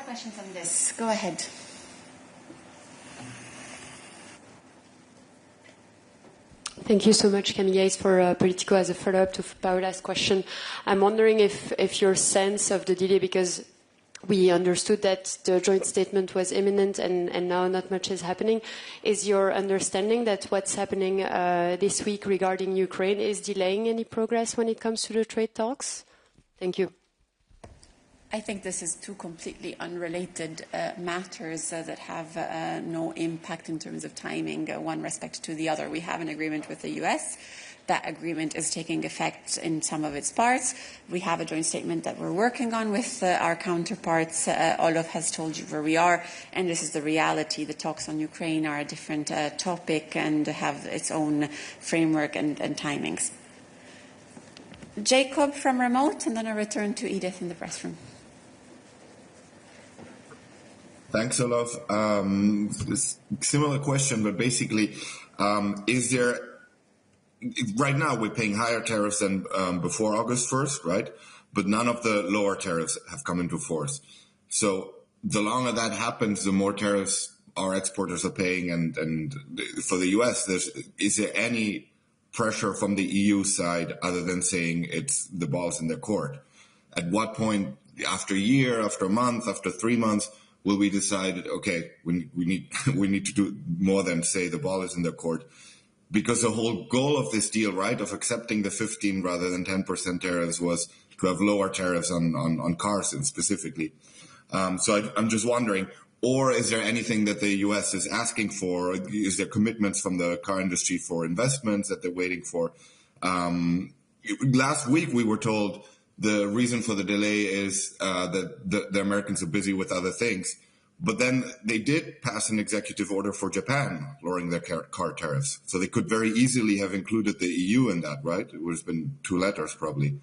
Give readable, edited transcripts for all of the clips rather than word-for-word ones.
questions on this. Go ahead. Thank you so much, Camille Gaze, for Politico. As a follow-up to Paola's question, I'm wondering if your sense of the delay, because we understood that the joint statement was imminent and now not much is happening, is your understanding that what's happening this week regarding Ukraine is delaying any progress when it comes to the trade talks? Thank you. I think this is two completely unrelated matters that have no impact in terms of timing, one respect to the other. We have an agreement with the US. That agreement is taking effect in some of its parts. We have a joint statement that we're working on with our counterparts. Olof has told you where we are, and this is the reality. The talks on Ukraine are a different topic and have its own framework and timings. Jacob from remote, and then I return to Edith in the press room. Thanks, Olof. Similar question, but basically, is there, right now we're paying higher tariffs than before August 1st, right? But none of the lower tariffs have come into force. So the longer that happens, the more tariffs our exporters are paying. And for the US, is there any pressure from the EU side other than saying it's the ball's in their court? At what point, after a year, after a month, after 3 months, will we decide, okay, we need to do more than say the ball is in their court? Because the whole goal of this deal, right, of accepting the 15 rather than 10% tariffs was to have lower tariffs on cars specifically. So I'm just wondering, or is there anything that the US is asking for? Is there commitments from the car industry for investments that they're waiting for? Last week we were told the reason for the delay is that the Americans are busy with other things. But then they did pass an executive order for Japan lowering their car tariffs. So they could very easily have included the EU in that, right? It would have been 2 letters probably.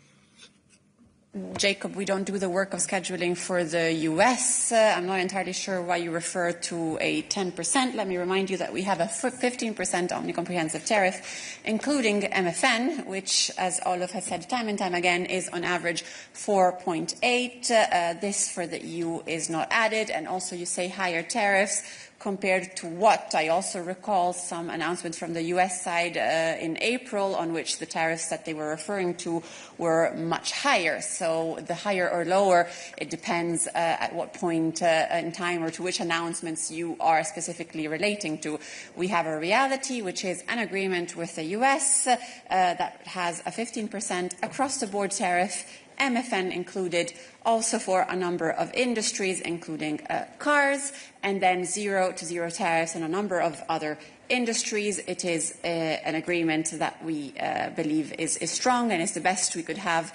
Jacob, we don't do the work of scheduling for the US. I'm not entirely sure why you refer to a 10%. Let me remind you that we have a 15% omni-comprehensive tariff, including MFN, which, as Olof has said time and time again, is on average 4.8. This for the EU is not added. And also you say higher tariffs. Compared to what? I also recall some announcements from the US side in April on which the tariffs that they were referring to were much higher. So the higher or lower, it depends at what point in time or to which announcements you are specifically relating to. We have a reality, which is an agreement with the US that has a 15% across-the-board tariff, MFN included, also for a number of industries, including cars, and then 0 to 0 tariffs in a number of other industries. It is an agreement that we believe is strong and is the best we could have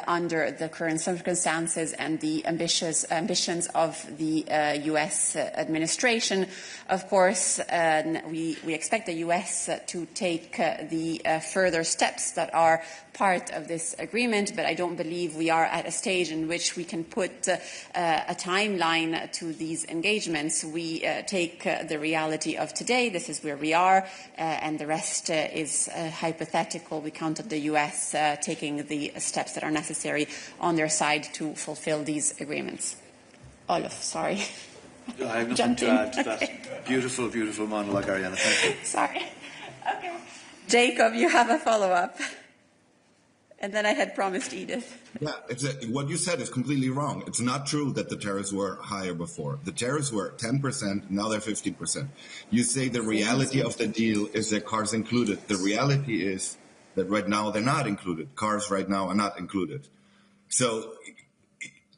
under the current circumstances and the ambitions of the US administration. Of course, we expect the US to take the further steps that are part of this agreement, but I don't believe we are at a stage in which we can put a timeline to these engagements. We take the reality of today. This is where we are, and the rest is hypothetical. We count on the US taking the steps that are necessary on their side to fulfill these agreements. Olof, sorry. I have nothing to add to that. Beautiful, beautiful monologue, Ariana. Thank you. Sorry. Okay. Jacob, you have a follow-up. And then I had promised Edith. Yeah, what you said is completely wrong. It's not true that the tariffs were higher before. The tariffs were 10%, now they're 15%. You say the reality of the deal is that cars included. The reality is that right now they're not included. Cars right now are not included. So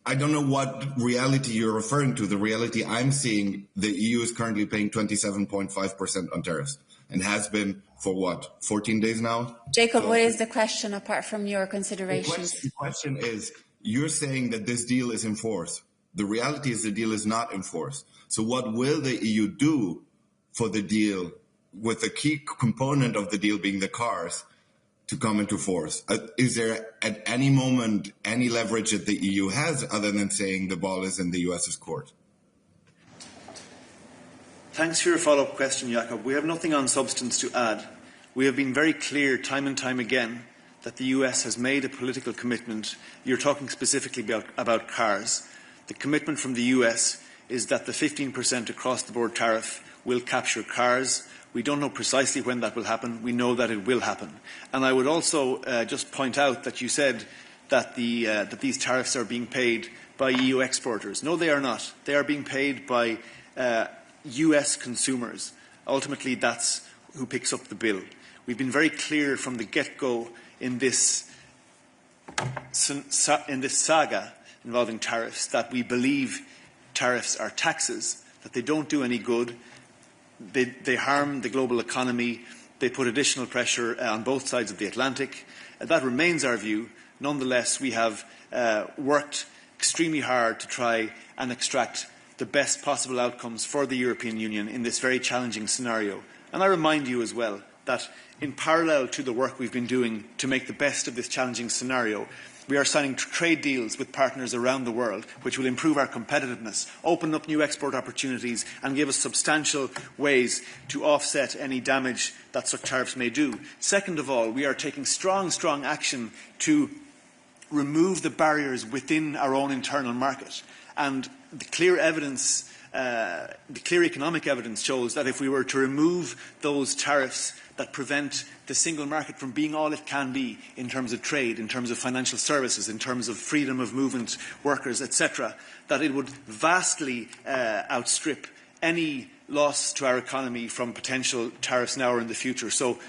I don't know what reality you're referring to. The reality I'm seeing, the EU is currently paying 27.5% on tariffs and has been for what, 14 days now? Jacob, what is the question apart from your considerations? The question is, you're saying that this deal is in force. The reality is the deal is not in force. So what will the EU do for the deal, with the key component of the deal being the cars, to come into force? Is there at any moment any leverage that the EU has other than saying the ball is in the US's court? Thanks for your follow-up question, Jakob. We have nothing on substance to add. We have been very clear time and time again that the US has made a political commitment. You're talking specifically about cars, The commitment from the US is that the 15% across-the-board tariff will capture cars. We don't know precisely when that will happen. We know that it will happen. And I would also just point out that you said that, that these tariffs are being paid by EU exporters. No, they are not. They are being paid by US consumers. Ultimately, that's who picks up the bill. We've been very clear from the get-go in this saga involving tariffs that we believe tariffs are taxes, that they don't do any good, they harm the global economy, they put additional pressure on both sides of the Atlantic. That remains our view. Nonetheless, we have worked extremely hard to try and extract the best possible outcomes for the European Union in this very challenging scenario. And I remind you as well that in parallel to the work we've been doing to make the best of this challenging scenario, we are signing trade deals with partners around the world which will improve our competitiveness, open up new export opportunities and give us substantial ways to offset any damage that such tariffs may do. Second of all, we are taking strong action to remove the barriers within our own internal market. And the clear evidence, the clear economic evidence shows that if we were to remove those tariffs that prevent the single market from being all it can be in terms of trade, in terms of financial services, in terms of freedom of movement, workers, etc., that it would vastly outstrip any loss to our economy from potential tariffs now or in the future. So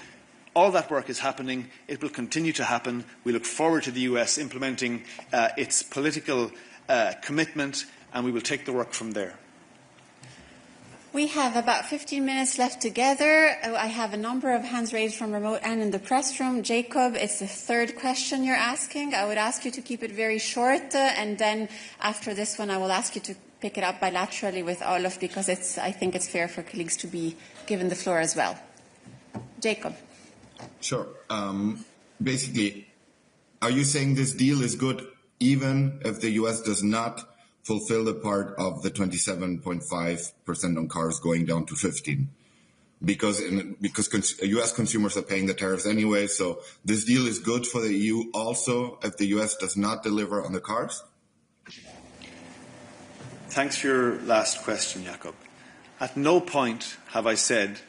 all that work is happening. It will continue to happen. We look forward to the US implementing its political commitment, and we will take the work from there. We have about 15 minutes left together. I have a number of hands raised from remote and in the press room. Jacob, it's the third question you're asking. I would ask you to keep it very short, and then after this one, I will ask you to pick it up bilaterally with Olaf, because I think it's fair for colleagues to be given the floor as well. Jacob. Sure. Basically, are you saying this deal is good even if the US does not fulfill the part of the 27.5% on cars going down to 15%? Because US consumers are paying the tariffs anyway, so this deal is good for the EU also if the US does not deliver on the cars? Thanks for your last question, Jakob. At no point have I said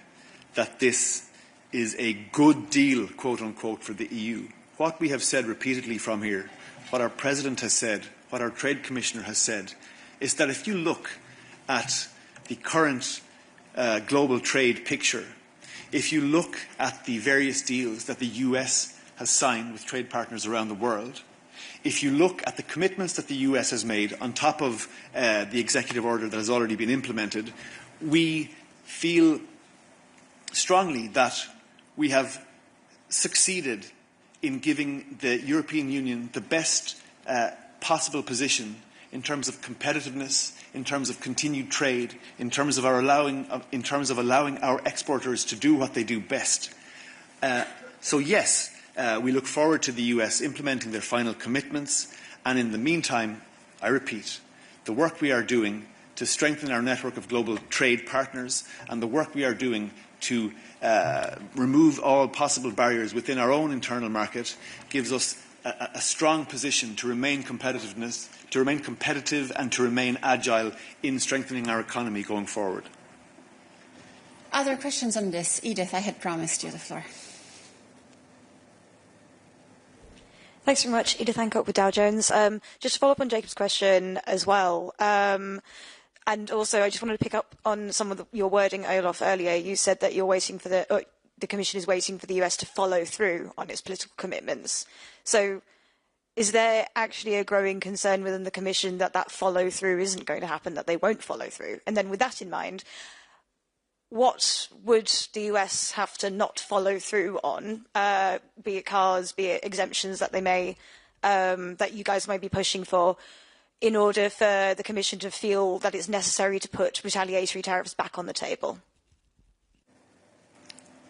that this is a good deal, quote unquote, for the EU. What we have said repeatedly from here, what our President has said, what our Trade Commissioner has said, is that if you look at the current global trade picture, if you look at the various deals that the US has signed with trade partners around the world, if you look at the commitments that the US has made on top of the executive order that has already been implemented, we feel strongly that we have succeeded in giving the European Union the best possible position in terms of competitiveness, in terms of continued trade, in terms of allowing our exporters to do what they do best. So yes, we look forward to the US implementing their final commitments, and in the meantime, I repeat, the work we are doing to strengthen our network of global trade partners and the work we are doing to remove all possible barriers within our own internal market gives us a strong position to remain competitive and to remain agile in strengthening our economy going forward. Other questions on this? Edith, I had promised you the floor. Thanks very much. Edith Hancock with Dow Jones. Just to follow up on Jacob's question as well, and also I just wanted to pick up on some of your wording, Olaf, earlier. You said that you're waiting for the Commission is waiting for the US to follow through on its political commitments. So is there actually a growing concern within the Commission that that follow-through isn't going to happen, that they won't follow through? And then with that in mind, what would the US have to not follow through on, be it cars, be it exemptions that they may, that you guys might be pushing for, in order for the Commission to feel that it's necessary to put retaliatory tariffs back on the table?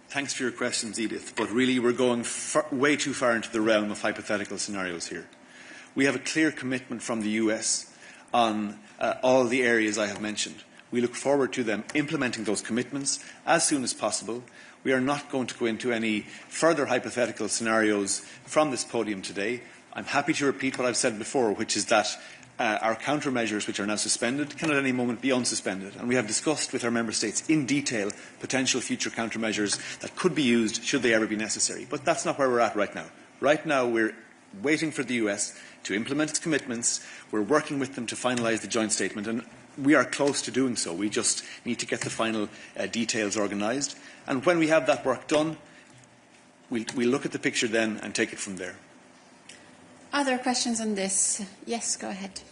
Thanks for your questions, Edith, but really we're going way too far into the realm of hypothetical scenarios here. We have a clear commitment from the US on all the areas I have mentioned. We look forward to them implementing those commitments as soon as possible. We are not going to go into any further hypothetical scenarios from this podium today. I'm happy to repeat what I've said before, which is that our countermeasures, which are now suspended, can at any moment be unsuspended. And we have discussed with our member states in detail potential future countermeasures that could be used should they ever be necessary. But that's not where we're at right now. Right now, we're waiting for the US to implement its commitments. We're working with them to finalise the joint statement, and we are close to doing so. We just need to get the final details organised. And when we have that work done, we'll look at the picture then and take it from there. Other questions on this? Yes, go ahead.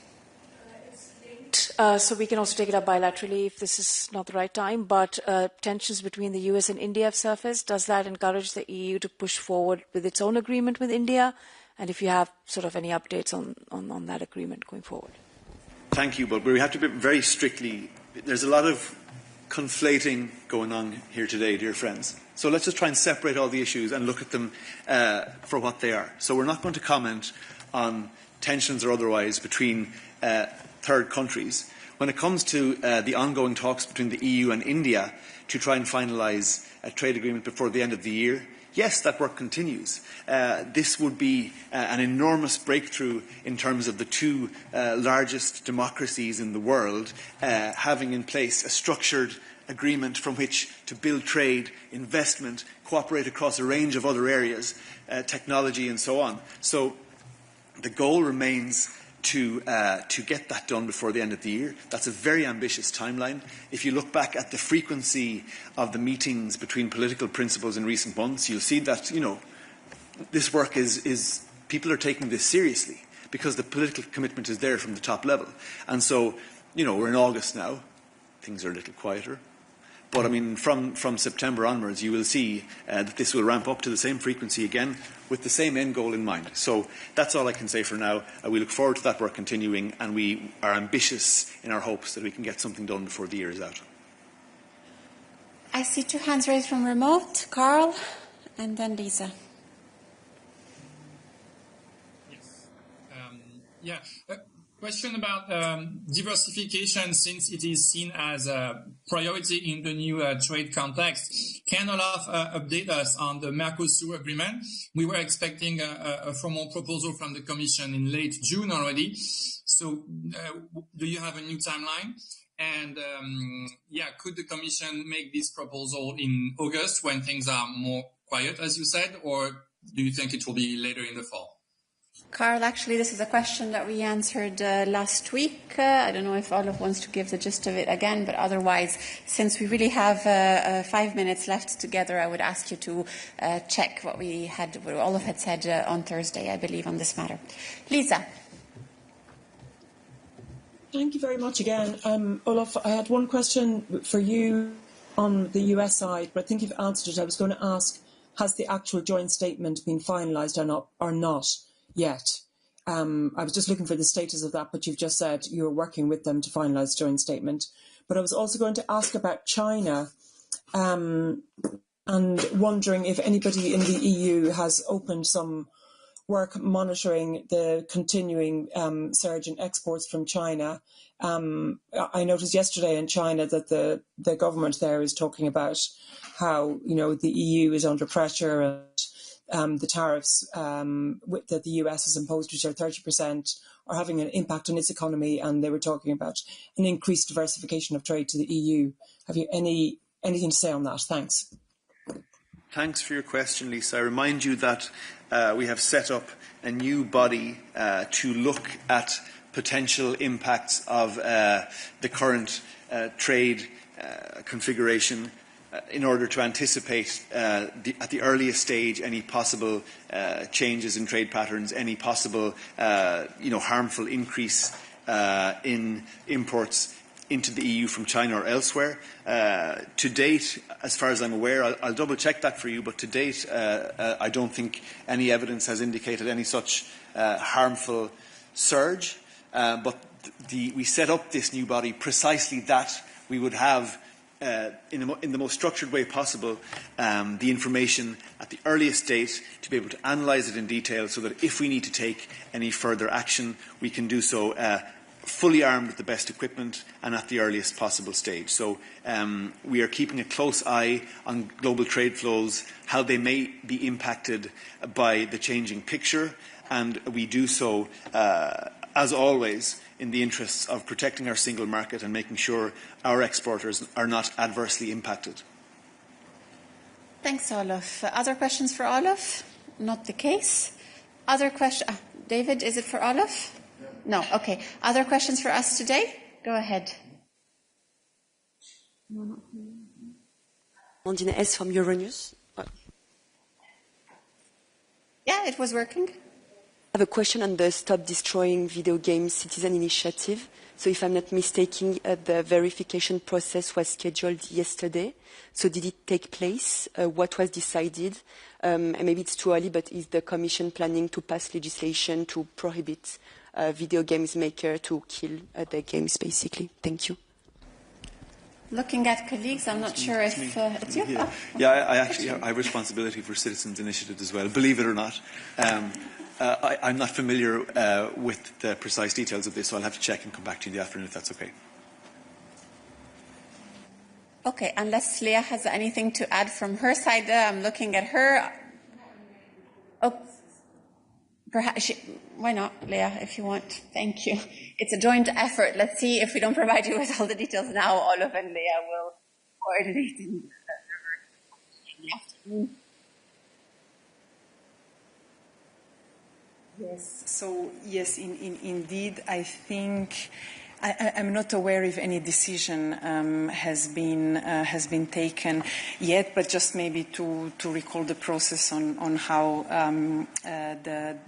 So we can also take it up bilaterally if this is not the right time, but tensions between the US and India have surfaced. Does that encourage the EU to push forward with its own agreement with India? And if you have sort of any updates on that agreement going forward? Thank you, but we have to be very strictly, there's a lot of conflating going on here today, dear friends. So let's just try and separate all the issues and look at them for what they are. So we're not going to comment on tensions or otherwise between third countries. When it comes to the ongoing talks between the EU and India to try and finalise a trade agreement before the end of the year, yes, that work continues. This would be an enormous breakthrough in terms of the two largest democracies in the world having in place a structured agreement from which to build trade, investment, cooperate across a range of other areas, technology and so on. So the goal remains to get that done before the end of the year. That's a very ambitious timeline. If you look back at the frequency of the meetings between political principals in recent months, you'll see that, this work is people are taking this seriously because the political commitment is there from the top level. And so, we're in August now. Things are a little quieter. But, from September onwards, you will see that this will ramp up to the same frequency again with the same end goal in mind. So that's all I can say for now. We look forward to that work continuing, and we are ambitious in our hopes that we can get something done before the year is out. I see two hands raised from remote. Carl, and then Lisa. Yes. Question about diversification, since it is seen as a priority in the new trade context. Can Olaf update us on the Mercosur agreement? We were expecting a formal proposal from the Commission in late June already. So do you have a new timeline? And could the Commission make this proposal in August when things are more quiet, as you said, or do you think it will be later in the fall? Carl, actually, this is a question that we answered last week. I don't know if Olaf wants to give the gist of it again, but otherwise, since we really have 5 minutes left together, I would ask you to check what Olaf had said on Thursday, I believe, on this matter. Lisa. Thank you very much again. Olaf, I had one question for you on the US side, but I think you've answered it. I was going to ask, has the actual joint statement been finalised or not yet? I was just looking for the status of that, but you've just said you're working with them to finalise the joint statement. But I was also going to ask about China and wondering if anybody in the EU has opened some work monitoring the continuing surge in exports from China. I noticed yesterday in China that the government there is talking about how the EU is under pressure and the tariffs that the US has imposed, which are 30%, are having an impact on its economy, and they were talking about an increased diversification of trade to the EU. Have you anything to say on that? Thanks. Thanks for your question, Lisa. I remind you that we have set up a new body to look at potential impacts of the current trade configuration in order to anticipate at the earliest stage any possible changes in trade patterns, any possible harmful increase in imports into the EU from China or elsewhere. To date, as far as I'm aware, I'll double check that for you, but to date I don't think any evidence has indicated any such harmful surge. But we set up this new body precisely that we would have in the most structured way possible the information at the earliest date to be able to analyse it in detail, so that if we need to take any further action, we can do so fully armed with the best equipment and at the earliest possible stage. So we are keeping a close eye on global trade flows, how they may be impacted by the changing picture, and we do so, as always, in the interests of protecting our single market and making sure our exporters are not adversely impacted. Thanks, Olaf. Other questions for Olaf? Not the case. Other question? David, is it for Olaf? No. Okay. Other questions for us today? Go ahead. Mondine S. from Euronews. Yeah, it was working. I have a question on the Stop Destroying Video Games Citizen Initiative. So if I'm not mistaken, the verification process was scheduled yesterday. So did it take place? What was decided? And maybe it's too early, but is the Commission planning to pass legislation to prohibit video games maker to kill the games, basically? Thank you. Looking at colleagues, I'm not sure if it's you. Yeah, I actually have responsibility for Citizens Initiative as well, believe it or not. I'm not familiar with the precise details of this, so I'll have to check and come back to you in the afternoon if that's okay. Okay, unless Leah has anything to add from her side, I'm looking at her. Oh, perhaps why not, Leah, if you want? Thank you. It's a joint effort. Let's see if we don't provide you with all the details now. Olaf and Leah will coordinate in the afternoon. Yes. So yes, indeed, I think I'm not aware if any decision has been taken yet, but just maybe to recall the process on how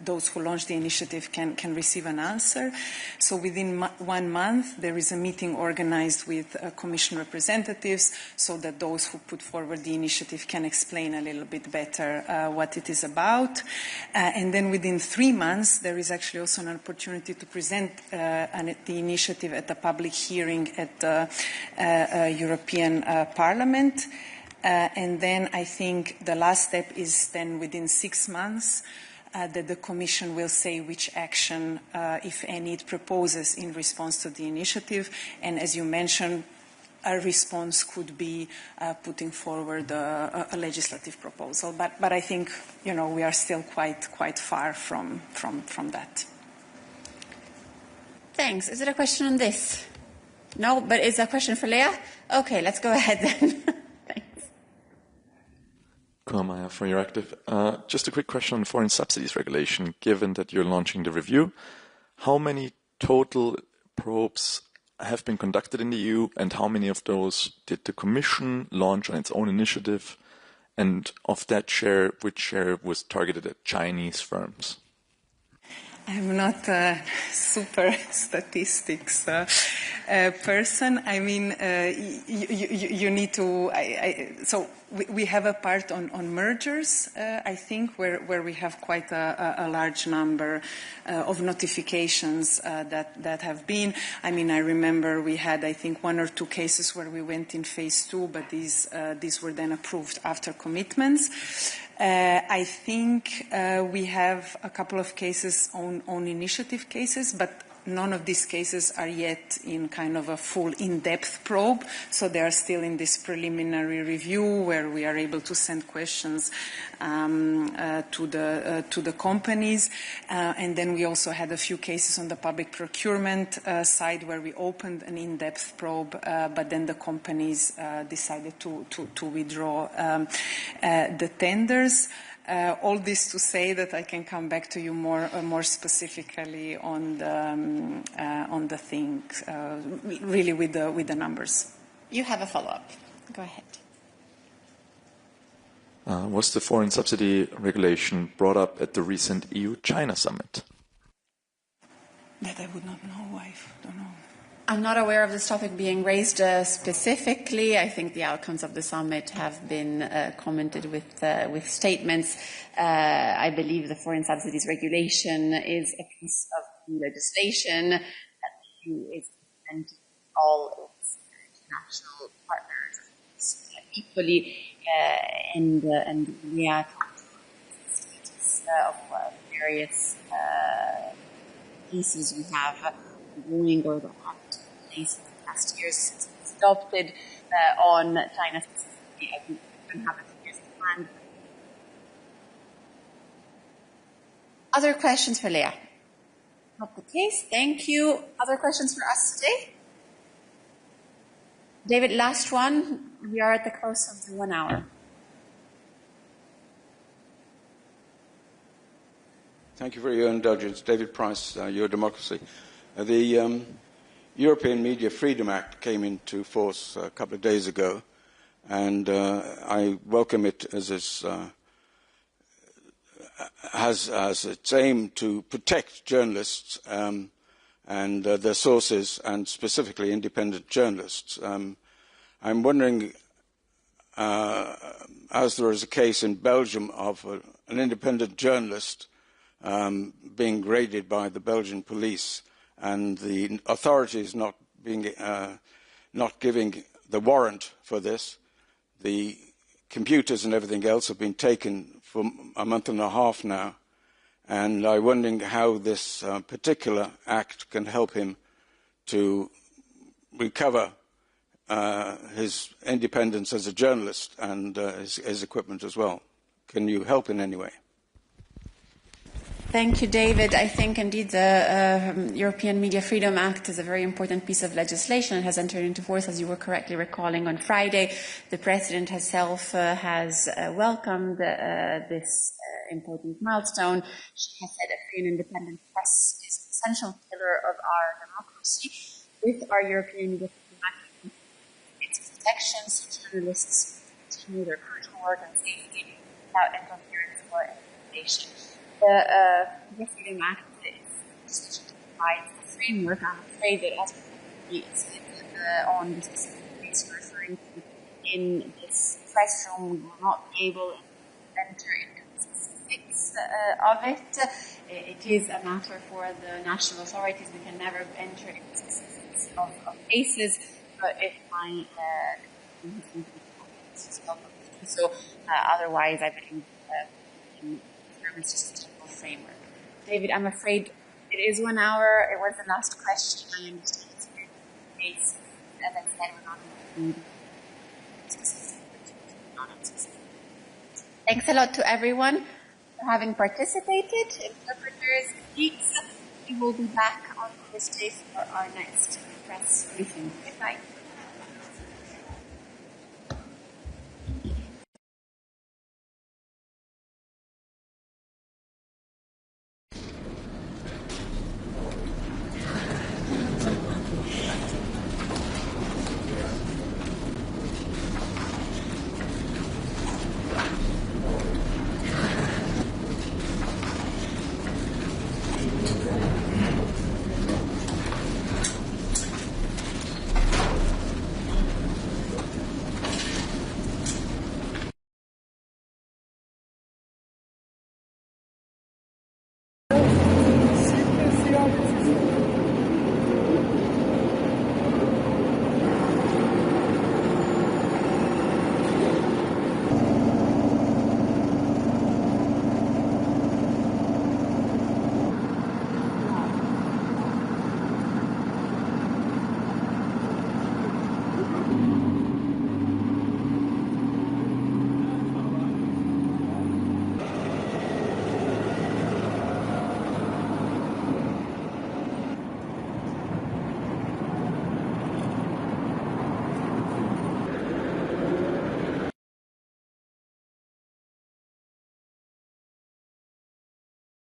those who launch the initiative can receive an answer. So within 1 month, there is a meeting organized with Commission representatives, so that those who put forward the initiative can explain a little bit better what it is about. And then within 3 months, there is actually also an opportunity to present the initiative at a public hearing at the European Parliament. And then I think the last step is then within 6 months that the Commission will say which action, if any, it proposes in response to the initiative. And as you mentioned, a response could be putting forward a legislative proposal. But I think, you know, we are still quite far from that. Thanks. Is it a question on this? No, but is a question for Leah? Okay, let's go ahead then. Thanks. Kuamaya for Euractiv. Just a quick question on foreign subsidies regulation. Given that you're launching the review, how many total probes have been conducted in the EU, and how many of those did the Commission launch on its own initiative? And of that share, which share was targeted at Chinese firms? I'm not a super statistics person. I mean, you need to. So we have a part on mergers, I think, where we have quite a large number of notifications that have been. I mean, I remember we had, I think, 1 or 2 cases where we went in phase 2, but these were then approved after commitments. I think we have a couple of cases on initiative cases, but none of these cases are yet in kind of a full in-depth probe, so they are still in this preliminary review where we are able to send questions to the companies. And then we also had a few cases on the public procurement side where we opened an in-depth probe, but then the companies decided to withdraw the tenders. All this to say that I can come back to you more specifically on the thing, really with the numbers. You have a follow-up. Go ahead. Was the foreign subsidy regulation brought up at the recent EU-China summit? That I would not know. I don't know. I'm not aware of this topic being raised specifically. I think the outcomes of the summit have been commented with statements. I believe the foreign subsidies regulation is a piece of legislation that the EU is implementing all its international partners equally, and we are of various pieces we have going or in the past years since it was adopted on China specifically. I think we don't have a years plan. Other questions for Leah? not the case. Thank you. Other questions for us today? David, last one. We are at the close of the 1 hour. Thank you for your indulgence. David Price, Your Democracy. The European Media Freedom Act came into force a couple of days ago, and I welcome it as has its aim to protect journalists and their sources, and specifically independent journalists. I'm wondering, as there is a case in Belgium of an independent journalist being graded by the Belgian police, and the authorities not giving the warrant for this, the computers and everything else have been taken for a month and a half now, and I'm wondering how this particular act can help him to recover his independence as a journalist and his equipment as well. Can you help in any way? Thank you, David. I think indeed the European Media Freedom Act is a very important piece of legislation. It has entered into force, as you were correctly recalling, on Friday. The President herself has welcomed this important milestone. She has said a free and independent press is an essential pillar of our democracy. With our European Media Freedom Act, its protections, journalists continue their crucial work and safety without interference or intimidation. The Media Freedom Act is to provide a framework. I'm afraid that as it's on the specific case you're referring to in this press room, we will not be able to enter into the specifics of it. It is a matter for the national authorities. We can never enter into the specifics of cases, but if my so otherwise, I believe it's just framework. David, I'm afraid it is 1 hour. It was the last question. I understand it's very case. As I said, we're not in Thanks a lot to everyone for having participated. Interpreters, colleagues, we will be back on Thursday for our next press briefing. Goodbye.